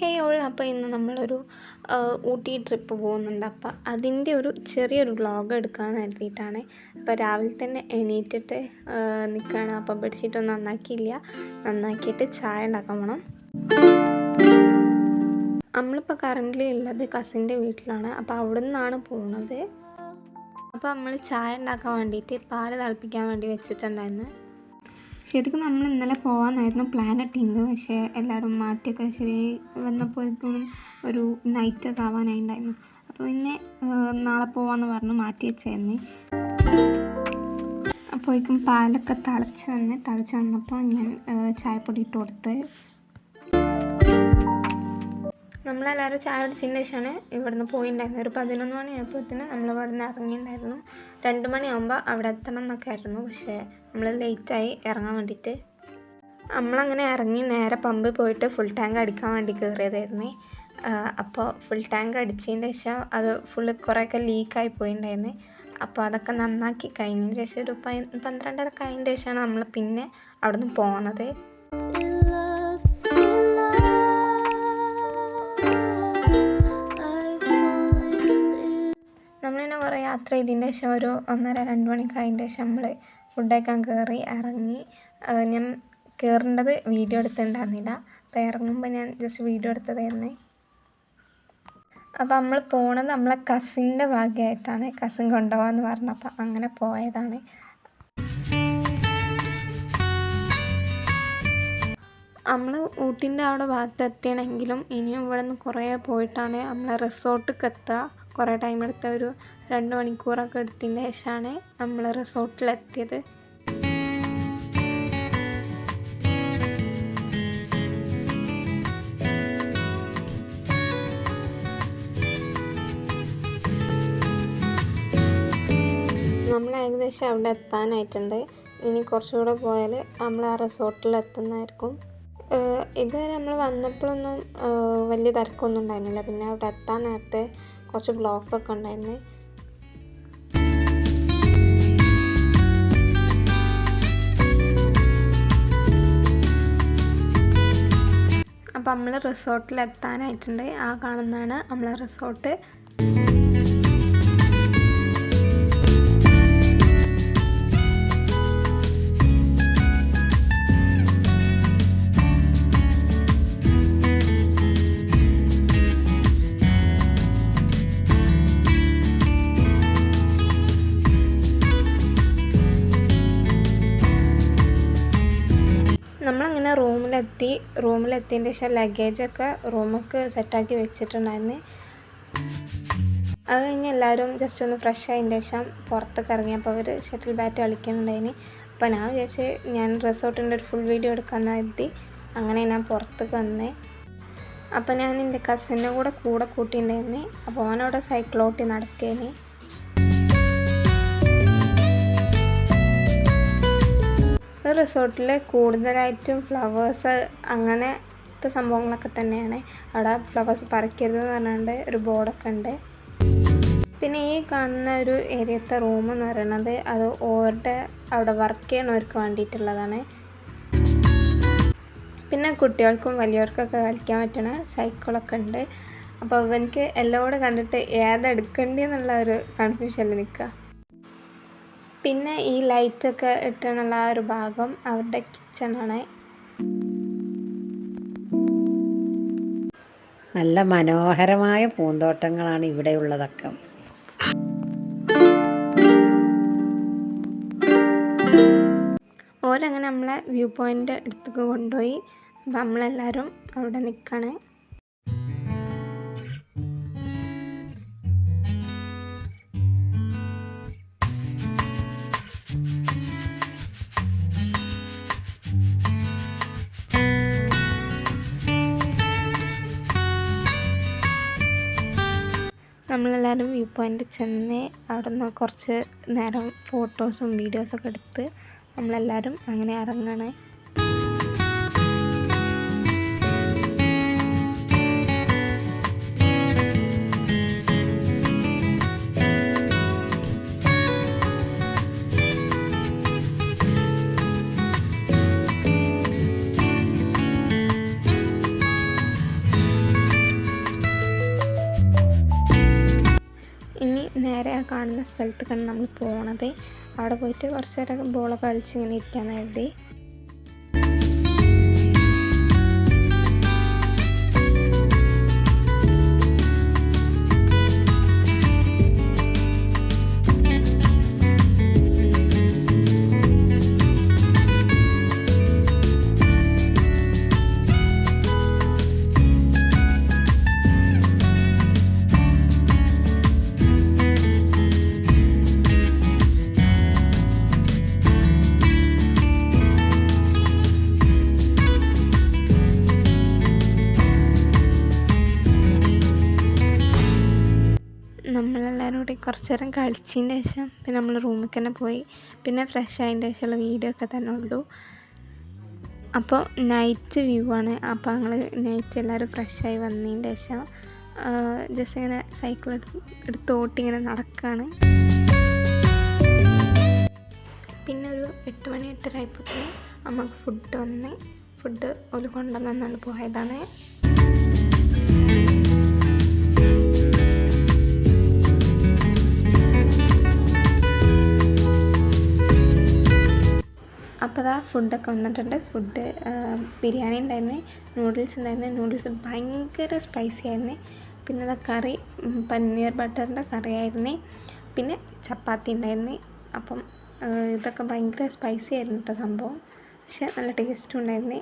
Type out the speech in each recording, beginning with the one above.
Hey all അപ്പോൾ ഇന്ന് നമ്മളൊരു ഊട്ടി ട്രിപ്പ് പോകുന്നുണ്ട്. അപ്പോൾ അതിൻ്റെ ഒരു ചെറിയൊരു വ്ളോഗ് എടുക്കാമെന്ന് കരുതിയിട്ടാണ്. അപ്പോൾ രാവിലെ തന്നെ എണീറ്റിട്ട് നിൽക്കുകയാണ്. അപ്പോൾ ബെഡ്ഷീറ്റൊന്നും നന്നാക്കിയില്ല, നന്നാക്കിയിട്ട് ചായ ഉണ്ടാക്കാൻ പോകണം. നമ്മളിപ്പോൾ കറൻ്റ്ലി ഉള്ളത് കസിൻ്റെ വീട്ടിലാണ്. അപ്പോൾ അവിടെ നിന്നാണ് പോകുന്നത്. അപ്പോൾ നമ്മൾ ചായ ഉണ്ടാക്കാൻ വേണ്ടിയിട്ട് പാല് തിളപ്പിക്കാൻ വേണ്ടി വെച്ചിട്ടുണ്ടായിരുന്നു. ശരിക്കും നമ്മൾ ഇന്നലെ പോകാമെന്നായിരുന്നു പ്ലാൻ ഇട്ടിരുന്നത്. പക്ഷേ എല്ലാവരും മാറ്റിയൊക്കെ ശരി വന്നപ്പോഴേക്കും ഒരു നൈറ്റൊക്കെ ആവാനായിട്ടുണ്ടായിരുന്നു. അപ്പോൾ പിന്നെ നാളെ പോകാമെന്ന് പറഞ്ഞ് മാറ്റി വെച്ചായിരുന്നു. അപ്പോഴേക്കും പാലൊക്കെ തിളച്ച് വന്നപ്പോൾ ഞാൻ ചായപ്പൊടി ഇട്ട് കൊടുത്ത്. നമ്മളെല്ലാവരും ചായ കുടിച്ചതിന് ശേഷമാണ് ഇവിടുന്ന് പോയിട്ടുണ്ടായിരുന്നത്. ഒരു 11 മണിയായപ്പോഴത്തേന് നമ്മളിവിടെ നിന്ന് ഇറങ്ങിയിട്ടുണ്ടായിരുന്നു. 2 മണിയാകുമ്പോൾ അവിടെ എത്തണം എന്നൊക്കെ ആയിരുന്നു. പക്ഷേ നമ്മൾ ലേറ്റായി ഇറങ്ങാൻ വേണ്ടിയിട്ട്. നമ്മളങ്ങനെ ഇറങ്ങി നേരെ പമ്പിൽ പോയിട്ട് ഫുൾ ടാങ്ക് അടിക്കാൻ വേണ്ടി കയറിയതായിരുന്നു. അപ്പോൾ ഫുൾ ടാങ്ക് അടിച്ചതിന് ശേഷം അത് കുറേയൊക്കെ ലീക്കായി പോയിട്ടുണ്ടായിരുന്നു. അപ്പോൾ അതൊക്കെ നന്നാക്കി കഴിഞ്ഞതിന് ശേഷം ഒരു 12:30 കഴിഞ്ഞതിന് ശേഷമാണ് നമ്മൾ പിന്നെ അവിടെ നിന്ന് പോകുന്നത്. നമ്മളിങ്ങനെ കുറേ യാത്ര ചെയ്തതിന് ശേഷം ഒരു 1:30-2 മണിക്ക് അതിൻ്റെ ശേഷം നമ്മൾ ഫുഡ് കഴിക്കാൻ കയറി ഇറങ്ങി. ഞാൻ കയറേണ്ടത് വീഡിയോ എടുത്തിട്ടുണ്ടായിരുന്നില്ല. അപ്പോൾ ഇറങ്ങുമ്പോൾ ഞാൻ ജസ്റ്റ് വീഡിയോ എടുത്തതായിരുന്നു. അപ്പോൾ നമ്മൾ പോണത് നമ്മളെ കസിൻ്റെ ഭാഗ്യമായിട്ടാണ്. കസിൻ കൊണ്ടുപോകാമെന്ന് പറഞ്ഞപ്പോൾ അങ്ങനെ പോയതാണ്. നമ്മൾ ഊട്ടിൻ്റെ അവിടെ ഭാഗത്ത് എത്തിയണമെങ്കിലും ഇനിയും ഇവിടെ നിന്ന് കുറേ പോയിട്ടാണ് നമ്മൾ റിസോർട്ടിലേക്ക് എത്തുക. കുറേ ടൈം എടുത്ത ഒരു 2 മണിക്കൂറൊക്കെ എടുത്തതിന് ശേഷമാണ് നമ്മൾ റിസോർട്ടിലെത്തിയത്. നമ്മൾ ഏകദേശം അവിടെ എത്താനായിട്ടുണ്ട്. ഇനി കുറച്ചുകൂടെ പോയാൽ നമ്മൾ ആ റിസോർട്ടിൽ എത്തുന്നതായിരിക്കും. ഇതുവരെ നമ്മൾ വന്നപ്പോഴൊന്നും വലിയ തിരക്കൊന്നും ഉണ്ടായിരുന്നില്ല. പിന്നെ അവിടെ എത്താൻ നേരത്തെ കുറച്ച് ബ്ലോക്കൊക്കെ ഉണ്ടായിരുന്നു. അപ്പോൾ നമ്മൾ റിസോർട്ടിൽ എത്താനായിട്ടുണ്ട്. ആ കാണുന്നതാണ് നമ്മളെ റിസോർട്ട്. നമ്മളങ്ങനെ റൂമിലെത്തിയതിൻ്റെ ശേഷം ലഗേജൊക്കെ റൂമൊക്കെ സെറ്റാക്കി വെച്ചിട്ടുണ്ടായിരുന്നു. അത് കഴിഞ്ഞ് എല്ലാവരും ജസ്റ്റ് ഒന്ന് ഫ്രഷ് ആയതിൻ്റെ ശേഷം പുറത്തൊക്കെ ഇറങ്ങിയപ്പോൾ അവർ ഷട്ടിൽ ബാറ്റ് കളിക്കുന്നുണ്ടായിന്. അപ്പോൾ ഞാൻ വിചാരിച്ച് ഞാൻ റിസോർട്ടിൻ്റെ ഒരു ഫുൾ വീഡിയോ എടുക്കാമെന്ന് കരുതി അങ്ങനെ ഞാൻ പുറത്തേക്ക് വന്നേ. അപ്പോൾ ഞാൻ എൻ്റെ കസിൻ്റെ കൂടെ കൂട്ടിയിട്ടുണ്ടായിരുന്നു. അപ്പോൾ അവനവിടെ സൈക്കിളോട്ടി നടക്കേന്. റിസോർട്ടിൽ കൂടുതലായിട്ടും ഫ്ലവേഴ്സ് അങ്ങനത്തെ സംഭവങ്ങളൊക്കെ തന്നെയാണ്. അവിടെ ഫ്ലവേഴ്സ് പറിക്കരുതെന്ന് പറഞ്ഞുകൊണ്ട് ഒരു ബോർഡൊക്കെ ഉണ്ട്. പിന്നെ ഈ കാണുന്ന ഒരു ഏരിയത്തെ റൂം എന്ന് പറയുന്നത് അത് അവിടെ വർക്ക് ചെയ്യണവർക്ക് വേണ്ടിയിട്ടുള്ളതാണ്. പിന്നെ കുട്ടികൾക്കും വലിയവർക്കൊക്കെ കളിക്കാൻ പറ്റുന്ന സൈക്കിളൊക്കെ ഉണ്ട്. അപ്പോൾ അവർക്ക് എല്ലാം കൂടെ കണ്ടിട്ട് ഏതെടുക്കേണ്ടതെന്നുള്ള ഒരു കൺഫ്യൂഷനിൽ നിൽക്കുക. പിന്നെ ഈ ലൈറ്റൊക്കെ ഇട്ടുള്ള ആ ഒരു ഭാഗം അവരുടെ കിച്ചണാണ്. നല്ല മനോഹരമായ പൂന്തോട്ടങ്ങളാണ് ഇവിടെയുള്ളതൊക്കെ. ഓരങ്ങനെ നമ്മളെ വ്യൂ പോയിൻ്റ് അടുത്തേക്ക് കൊണ്ടുപോയി. അപ്പം നമ്മളെല്ലാവരും അവിടെ നിൽക്കുകയാണ്. നമ്മളെല്ലാവരും വ്യൂ പോയിൻ്റ് ചെന്ന് അവിടെ നിന്ന് കുറച്ച് നേരം ഫോട്ടോസും വീഡിയോസൊക്കെ എടുത്ത് നമ്മളെല്ലാവരും അങ്ങനെ ഇറങ്ങുകയാണ്. കാണുന്ന സ്ഥലത്തേക്കാണ് നമ്മൾ പോണത്. അവിടെ പോയിട്ട് കുറച്ച് നേരം ബോളൊക്കെ കളിച്ച് ഇങ്ങനെ ഇരിക്കാൻ കരുതി. നമ്മളെല്ലാവരും കൂടി കുറച്ച് നേരം കളിച്ചതിന് ശേഷം പിന്നെ നമ്മൾ റൂമിൽ തന്നെ പോയി. പിന്നെ ഫ്രഷ് ആയതിൻ്റെ ശേഷമുള്ള വീഡിയോ ഒക്കെ തന്നെ ഉള്ളൂ. അപ്പോൾ നൈറ്റ് വ്യൂ ആണ്. അപ്പോൾ ഞങ്ങൾ നൈറ്റ് എല്ലാവരും ഫ്രഷായി വന്നതിൻ്റെ ശേഷം ജസ്റ്റ് ഇങ്ങനെ സൈക്കിൾ എടുത്ത് ഓട്ടിങ്ങനെ നടക്കുകയാണ്. പിന്നെ ഒരു 8 മണി 8:30 ആയപ്പോഴത്തേന് നമുക്ക് ഫുഡ് ഒരു കൊണ്ടുവന്നാണ് പോയതാണ്. അപ്പോൾ അതാ ഫുഡൊക്കെ വന്നിട്ടുണ്ട്. ഫുഡ് ബിരിയാണി ഉണ്ടായിരുന്നു, നൂഡിൽസ് ഉണ്ടായിരുന്നു. നൂഡിൽസ് ഭയങ്കര സ്പൈസി ആയിരുന്നു. പിന്നെ അതാ കറി പനീർ ബട്ടറിൻ്റെ കറി ആയിരുന്നു. പിന്നെ ചപ്പാത്തി ഉണ്ടായിരുന്നു. അപ്പം ഇതൊക്കെ ഭയങ്കര സ്പൈസി ആയിരുന്നു കേട്ടോ സംഭവം. പക്ഷെ നല്ല ടേസ്റ്റും ഉണ്ടായിരുന്നു.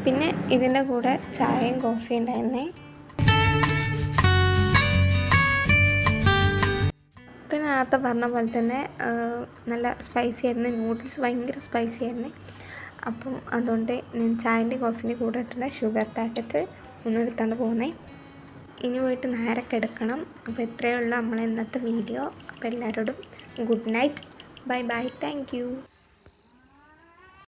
പിന്നെ ഇതിൻ്റെ കൂടെ ചായയും കോഫിയും ഉണ്ടായിരുന്നേ. പിന്നെ നേരത്തെ പറഞ്ഞ പോലെ തന്നെ നല്ല സ്പൈസി ആയിരുന്നു. നൂഡിൽസ് ഭയങ്കര സ്പൈസി ആയിരുന്നു. അപ്പം അതുകൊണ്ട് ഞാൻ ചായൻ്റെ കോഫിൻ്റെ കൂടെ ഇട്ടുള്ള ഷുഗർ പാക്കറ്റ് ഒന്നെടുത്താണ് പോകുന്നത്. ഇനി പോയിട്ട് നേരെ കിടക്കണം. അപ്പോൾ ഇത്രയേ ഉള്ളൂ നമ്മളെ ഇന്നത്തെ വീഡിയോ. അപ്പോൾ എല്ലാവരോടും good night, bye bye, thank you.